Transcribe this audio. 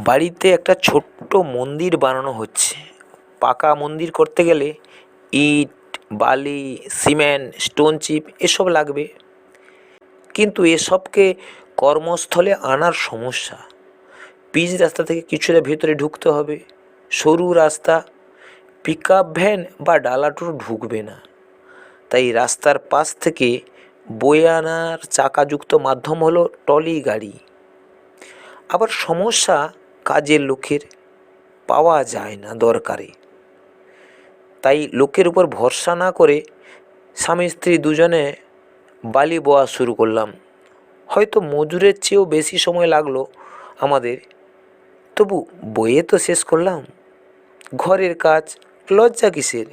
বাড়িতে একটা ছোট্ট মন্দির বানানো হচ্ছে। পাকা মন্দির করতে গেলে ইট, বালি, সিমেন্ট, স্টোন চিপ এসব লাগবে। কিন্তু এসবকে কর্মস্থলে আনার সমস্যা। পিচ রাস্তা থেকে কিছুটা ভেতরে ঢুকতে হবে। সরু রাস্তা, পিকআপ ভ্যান বা ডালাটোর ঢুকবে না। তাই রাস্তার পাশ থেকে বয়ে আনার চাকাযুক্ত মাধ্যম হলো ট্রলি গাড়ি। আবার সমস্যা, কাজের লোকের পাওয়া যায় না দরকারে। তাই লোকের উপর ভরসা না করে স্বামী স্ত্রী দুজনে বালি বওয়া শুরু করলাম। হয়তো মজুরের চেয়েও বেশি সময় লাগলো আমাদের, তবু বয়ে তো শেষ করলাম। ঘরের কাজ, লজ্জা কিসের?